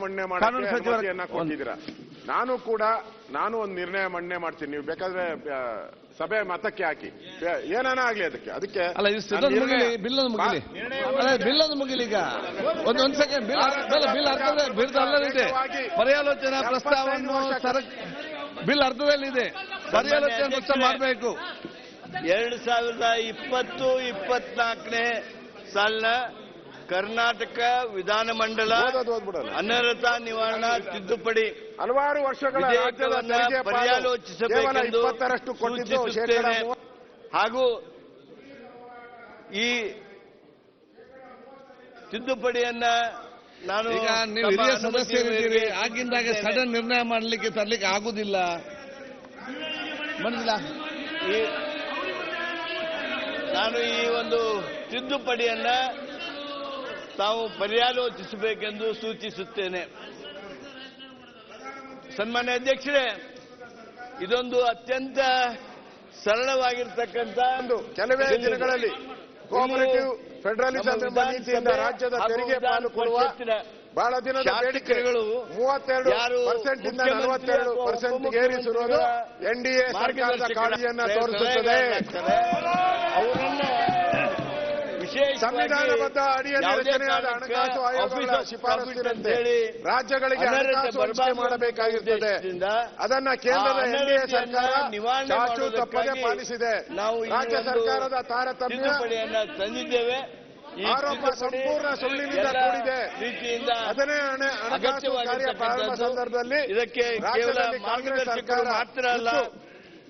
ಮಂಡನೆ ಮಾಡಕ್ಕೆ ಅನುಮತಿಯನ್ನ ಕೊಟ್ಟಿದ್ದೀರಾ. ನಾನು ಒಂದು ನಿರ್ಣಯ ಮಂಡನೆ ಮಾಡ್ತೀನಿ, ನೀವು ಬೇಕಾದ್ರೆ ಸಭೆ ಮತಕ್ಕೆ ಹಾಕಿ, ಏನಾನ ಆಗ್ಲಿ ಅದಕ್ಕೆ ಅಲ್ಲ, ಬಿಲ್ ಒಂದು ಮುಗಿಲಿ, ಬಿಲ್ ಒಂದು ಮುಗಿಲಿ. ಈಗ ಒಂದ್ ಸೆಕೆಂಡ್, ಬಿಲ್ ಅರ್ಥದಲ್ಲಿದೆ. ಪರ್ಯಾಲೋಚನಾ ಪ್ರಸ್ತಾವವನ್ನು ಬಿಲ್ ಅರ್ಥದಲ್ಲಿದೆ, ಪರ್ಯಾಲೋಚನೆ ಪ್ರಸ್ತಾವ ಮಾಡಬೇಕು. 2020-24ನೇ ಸಾಲಿನ ಕರ್ನಾಟಕ ವಿಧಾನಮಂಡಲ ಅನರ್ಹತಾ ನಿವಾರಣಾ ತಿದ್ದುಪಡಿ ಹಲವಾರು ವರ್ಷಗಳ ಪರ್ಯಾಲೋಚಿಸಬೇಕೆಂದು ಸೂಚಿಸುತ್ತೇನೆ. ಹಾಗೂ ಈ ತಿದ್ದುಪಡಿಯನ್ನ ನಾನು ಈಗ ನೀವು ಹಿರಿಯ ಸದಸ್ಯರಿದ್ದೀರಿ, ಆಗಿಂದಾಗೆ ಸಡನ್ ನಿರ್ಣಯ ಮಾಡಲಿಕ್ಕೆ ತರಲಿಕ್ಕೆ ಆಗುದಿಲ್ಲ. ನಾನು ಈ ಒಂದು ತಿದ್ದುಪಡಿಯನ್ನ ತಾವು ಪರ್ಯಾಲೋಚಿಸಬೇಕೆಂದು ಸೂಚಿಸುತ್ತೇನೆ. ಸನ್ಮಾನ್ಯ ಅಧ್ಯಕ್ಷರೇ, ಇದೊಂದು ಅತ್ಯಂತ ಸರಳವಾಗಿರ್ತಕ್ಕಂಥ ಕೆಲವೇ ದಿನಗಳಲ್ಲಿ ಕೋಆಪರೇಟಿವ್ ಫೆಡರಲಿಸಂ ಎಂಬ ನೀತಿಯಿಂದ ರಾಜ್ಯದ ತೆರಿಗೆ ಪಾಲು ಕೊಡುವ ಬಹಳ ದಿನದ ಬೇಡಿಕೆಗಳು 32% ಇಂದ 42% ಏರಿಸಿರುವುದು ಎನ್ಡಿಎ ಸರ್ಕಾರದ ಕಾಳಜಿಯನ್ನ ತೋರಿಸುತ್ತದೆ. ಸಂವಿಧಾನಬದ್ಧ ಅಡಿಯಲ್ಲಿ ರಚನೆಯಾದ ಹಣಕಾಸು ಆಯೋಗಗಳ ಶಿಫಾರಸ್ಸಿನಂತೆ ರಾಜ್ಯಗಳಿಗೆ ಹಣಕಾಸು ಹಂಚಿಕೆ ಮಾಡಬೇಕಾಗಿರುತ್ತದೆ. ಅದನ್ನ ಕೇಂದ್ರದ ಎನ್ಡಿಎ ಸರ್ಕಾರ ಚಾಚು ತಪ್ಪದೆ ಪಾಲಿಸಿದೆ. ರಾಜ್ಯ ಸರ್ಕಾರದ ತಾರತಮ್ಯ ತಂದಿದ್ದೇವೆ. ಆರೋಪ ಸಂಪೂರ್ಣ ಸುಳ್ಳಿನಿಂದ ಕೂಡಿದೆ. ಅದನ್ನೇ ಹಣಕಾಸು ಕಾರ್ಯ ಪ್ರಾರಂಭ ಸಂದರ್ಭದಲ್ಲಿ ಇದಕ್ಕೆ ರಾಜ್ಯದಲ್ಲಿ ಕಾಂಗ್ರೆಸ್ ಸರ್ಕಾರ ಮಾತ್ರ ಅಲ್ಲ,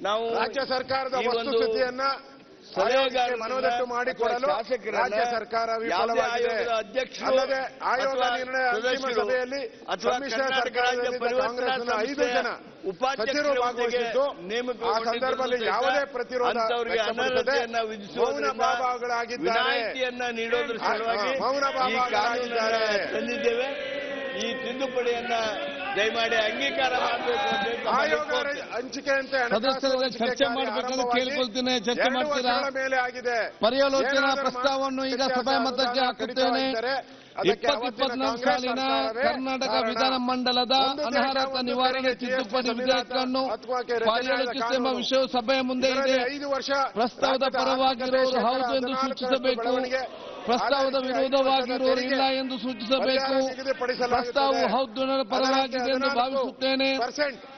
ನಾವು ರಾಜ್ಯ ಸರ್ಕಾರದ ವಸ್ತುಸ್ಥಿತಿಯನ್ನ ಮನವೊಟ್ಟು ಮಾಡಿಕೊಡಲು ರಾಜ್ಯ ಸರ್ಕಾರ ವಿಫಲವಾಗಿದೆ. ಅಲ್ಲದೆ ಆಯೋಗ ನಿರ್ಣಯ ಅಂತಿಮ ಸಭೆಯಲ್ಲಿ ಸಮ್ಮಿಶ್ರ ಸರ್ಕಾರದಲ್ಲಿದ್ದ ಕಾಂಗ್ರೆಸ್ನ 5 ಜನ ಸಚಿವರು ಭಾಗವಹಿಸಿದ್ದು, ಆ ಸಂದರ್ಭದಲ್ಲಿ ಯಾವುದೇ ಪ್ರತಿರೋಧ ವ್ಯಕ್ತಪಡಿಸದೆ ಮೌನ ಭಾವಗಳಾಗಿದ್ದಾರೆ. ಮೌನ ಭಾವಗಳಾಗಿದ್ದಾರೆ. ತಂದಿದ್ದೇವೆ. ಈ ತಿದ್ದುಪಡಿಯನ್ನ ದಯಮಾಡಿ ಅಂಗೀಕಾರ ಮಾಡಬೇಕು ಅಂತ ಆಯೋಗ ಹಂಚಿಕೆಯಂತೆ ಚರ್ಚೆ ಮಾಡಬೇಕಂತ ಕೇಳ್ಕೊಳ್ತೀನಿ. ಚರ್ಚೆ ಮಾಡ್ತೀರಾ? ಮೇಲೆ ಆಗಿದೆ. ಪರ್ಯಾಲೋಚನಾ ಪ್ರಸ್ತಾವವನ್ನು ಈಗ ಸಭಾ ಮತಕ್ಕೆ ಹಾಕುತ್ತೇನೆ. 2024 ಸಾಲಿನ ಕರ್ನಾಟಕ ವಿಧಾನಮಂಡಲದ ಅನರ್ಹತಾ ನಿವಾರಣೆ ತಿದ್ದುಪಡಿ ವಿಧೇಯಕವನ್ನು ಪರ್ಯಾಲೋಚಿಸುವ ವಿಷಯವು ಸಭೆಯ ಮುಂದೆ ಇದೆ. ಪ್ರಸ್ತಾವದ ಪರವಾಗಿರುವವರು ಹೌದು ಎಂದು ಸೂಚಿಸಬೇಕು. ಪ್ರಸ್ತಾವದ ವಿರೋಧವಾಗಿರುವವರು ಇಲ್ಲ ಎಂದು ಸೂಚಿಸಬೇಕು. ಪ್ರಸ್ತಾವವು ಹೌದು ಪರವಾಗಿದೆ ಎಂದು ಭಾವಿಸುತ್ತೇನೆ.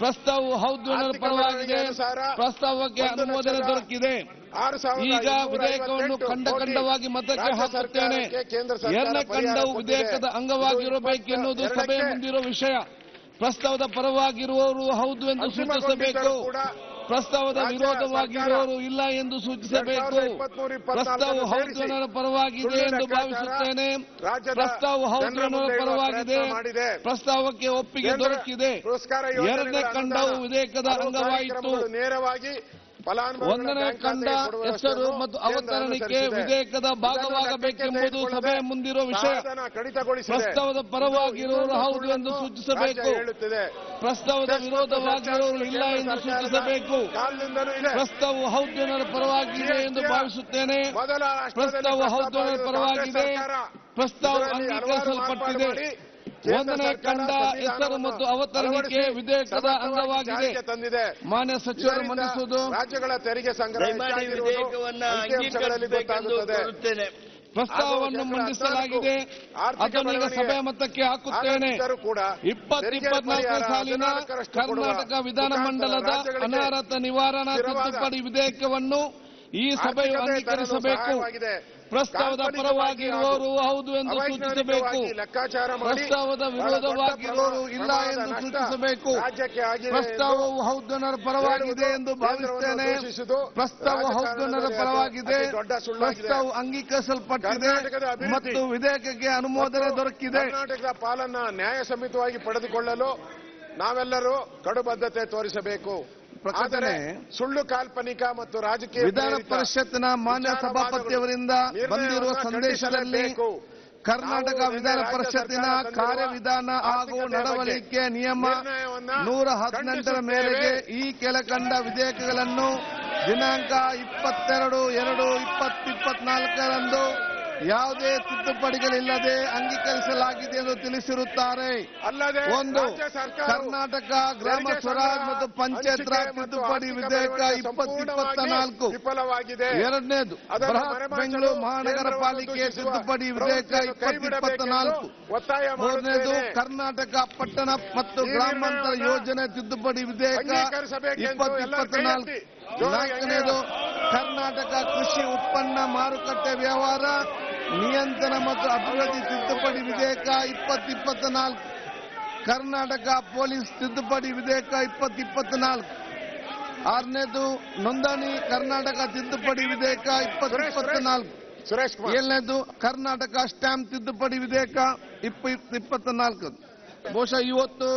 ಪ್ರಸ್ತಾವವು ಹೌದು ಪರವಾಗಿದೆ. ಪ್ರಸ್ತಾವಕ್ಕೆ ಅನುಮೋದನೆ ದೊರಕಿದೆ. ಈಗ ವಿಧೇಯಕವನ್ನು ಖಂಡವಾಗಿ ಮತಕ್ಕೆ ಹಾಕುತ್ತೇನೆ. ಎರಡನೇ ಖಂಡವು ವಿಧೇಯಕದ ಅಂಗವಾಗಿರಬೇಕೆನ್ನುವುದು ಸಭೆಯ ಮುಂದಿರುವ ವಿಷಯ. ಪ್ರಸ್ತಾವದ ಪರವಾಗಿರುವವರು ಹೌದು ಎಂದು ಸೂಚಿಸಬೇಕು. ಪ್ರಸ್ತಾವದ ವಿರೋಧವಾಗಿರುವವರು ಇಲ್ಲ ಎಂದು ಸೂಚಿಸಬೇಕು. ಪ್ರಸ್ತಾವ ಹೌದು ಪರವಾಗಿದೆ ಎಂದು ಭಾವಿಸುತ್ತೇನೆ. ಪ್ರಸ್ತಾವ ಹೌದು ಪರವಾಗಿದೆ. ಪ್ರಸ್ತಾವಕ್ಕೆ ಒಪ್ಪಿಗೆ ದೊರಕಿದೆ. ಎರಡನೇ ಖಂಡವು ವಿಧೇಯಕದ ಅಂಗವಾಯಿತು. ಒಂದನೇ ಖಂಡ ಹೆಸರು ಮತ್ತು ಅವತರಣಿಕೆ ವಿಧೇಯಕದ ಭಾಗವಾಗಬೇಕೆಂಬುದು ಸಭೆಯ ಮುಂದಿರುವ ವಿಷಯ. ಪ್ರಸ್ತಾವದ ಪರವಾಗಿರುವವರು ಹೌದು ಎಂದು ಸೂಚಿಸಬೇಕು. ಪ್ರಸ್ತಾವದ ವಿರೋಧವಾಗಿರುವವರು ಇಲ್ಲ ಎಂದು ಸೂಚಿಸಬೇಕು. ಪ್ರಸ್ತಾವ ಹೌದು ಪರವಾಗಿದೆ ಎಂದು ಭಾವಿಸುತ್ತೇನೆ. ಪ್ರಸ್ತಾವ ಹೌದು ಪರವಾಗಿದೆ. ಪ್ರಸ್ತಾವ ಅಂಗೀಕರಿಸಲ್ಪಟ್ಟಿದೆ. ಒಂದನೇ ಖಂಡ ಹೆಸರು ಮತ್ತು ಅವತರಣಿಕೆ ವಿಧೇಯಕದ ಅಂಗವಾಗಿದೆ. ಮಾನ್ಯ ಸಚಿವರು ಮಂಡಿಸುವುದು ರಾಜ್ಯಗಳ ತೆರಿಗೆ ಸಂಗ್ರಹ ಪ್ರಸ್ತಾವವನ್ನು ಮಂಡಿಸಲಾಗಿದೆ. ಅದನ್ನೀಗ ಸಭೆಯ ಮತಕ್ಕೆ ಹಾಕುತ್ತೇನೆ. 2024 ಸಾಲಿನ ಕರ್ನಾಟಕ ವಿಧಾನಮಂಡಲದ ಅನರ್ಹತಾ ನಿವಾರಣಾ ತಿದ್ದುಪಡಿ ವಿಧೇಯಕವನ್ನು ಈ ಸಭೆಯು ಅಂಗೀಕರಿಸಬೇಕು. ಪ್ರಸ್ತಾವದ ಪರವಾಗಿರುವವರು ಹೌದು ಎಂದು ಸೂಚಿಸಬೇಕು. ಪ್ರಸ್ತಾವದ ವಿರೋಧವಾಗಿರುವವರು ಇಲ್ಲ ಎಂದು ಸೂಚಿಸಬೇಕು. ಪ್ರಸ್ತಾವವು ಹೌದು ಪರವಾಗಿದೆ ಎಂದು ಭಾವಿಸುತ್ತೇನೆ. ಪ್ರಸ್ತಾವ ಹೌದು ಪರವಾಗಿದೆ. ಪ್ರಸ್ತಾವ ಅಂಗೀಕರಿಸಲ್ಪಟ್ಟಿದೆ ಮತ್ತು ವಿಧೇಯಕಕ್ಕೆ ಅನುಮೋದನೆ ದೊರಕಿದೆ. ಕರ್ನಾಟಕದ ಪಾಲನ್ನ ನ್ಯಾಯಸಮ್ಮತವಾಗಿ ಪಡೆದುಕೊಳ್ಳಲು ನಾವೆಲ್ಲರೂ ಕಡು ಬದ್ಧತೆ ತೋರಿಸಬೇಕು. ಆದರೆ ಸುಳ್ಳು ಕಾಲ್ಪನಿಕ ಮತ್ತು ರಾಜಕೀಯ ವಿಧಾನ ಪರಿಷತ್ನ ಮಾನ್ಯ ಸಭಾಪತಿಯವರಿಂದ ಬಂದಿರುವ ಸಂದೇಶದಲ್ಲಿ ಕರ್ನಾಟಕ ವಿಧಾನ ಪರಿಷತ್ತಿನ ಕಾರ್ಯವಿಧಾನ ಹಾಗೂ ನಡವಳಿಕೆ ನಿಯಮ 118ರ ಮೇರೆಗೆ ಈ ಕೆಳಕಂಡ ವಿಧೇಯಕಗಳನ್ನು ದಿನಾಂಕ 22/2/2024ರಂದು ಯಾವುದೇ ತಿದ್ದುಪಡಿಗಳಿಲ್ಲದೆ ಅಂಗೀಕರಿಸಲಾಗಿದೆ ಎಂದು ತಿಳಿಸಿರುತ್ತಾರೆ. ಅಲ್ಲದೆ ಒಂದು, ರಾಜ್ಯ ಸರ್ಕಾರ ಕರ್ನಾಟಕ ಗ್ರಾಮ ಸ್ವರಾಜ್ ಮತ್ತು ಪಂಚಾಯತ್ ರಾಜ್ ತಿದ್ದುಪಡಿ ವಿಧೇಯಕ 2024 ವಿಫಲವಾಗಿದೆ. ಎರಡನೇದು, ಬೃಹತ್ ಬೆಂಗಳೂರು ಮಹಾನಗರ ಪಾಲಿಕೆ ತಿದ್ದುಪಡಿ ವಿಧೇಯಕ 2024. ಒತ್ತಾಯ ಮೂರನೇದು, ಕರ್ನಾಟಕ ಪಟ್ಟಣ ಮತ್ತು ಗ್ರಾಮಾಂತರ ಯೋಜನೆ ತಿದ್ದುಪಡಿ ವಿಧೇಯಕ 2024. ನಾಲ್ಕನೇದು, ಕರ್ನಾಟಕ ಕೃಷಿ ಉತ್ಪನ್ನ ಮಾರುಕಟ್ಟೆ ವ್ಯವಹಾರ ನಿಯಂತ್ರಣ ಮತ್ತು ಅಭಿವೃದ್ಧಿ ತಿದ್ದುಪಡಿ ವಿಧೇಯಕ 2024. ಕರ್ನಾಟಕ ಪೊಲೀಸ್ ತಿದ್ದುಪಡಿ ವಿಧೇಯಕ 2024. ಆರನೇದು, ನೋಂದಣಿ ಕರ್ನಾಟಕ ತಿದ್ದುಪಡಿ ವಿಧೇಯಕ 2024. ಸುರೇಶ್ ಕುಮಾರ್. ಏಳನೇದು, ಕರ್ನಾಟಕ ಸ್ಟ್ಯಾಂಪ್ ತಿದ್ದುಪಡಿ ವಿಧೇಯಕ 2024. ಬಹುಶಃ ಇವತ್ತು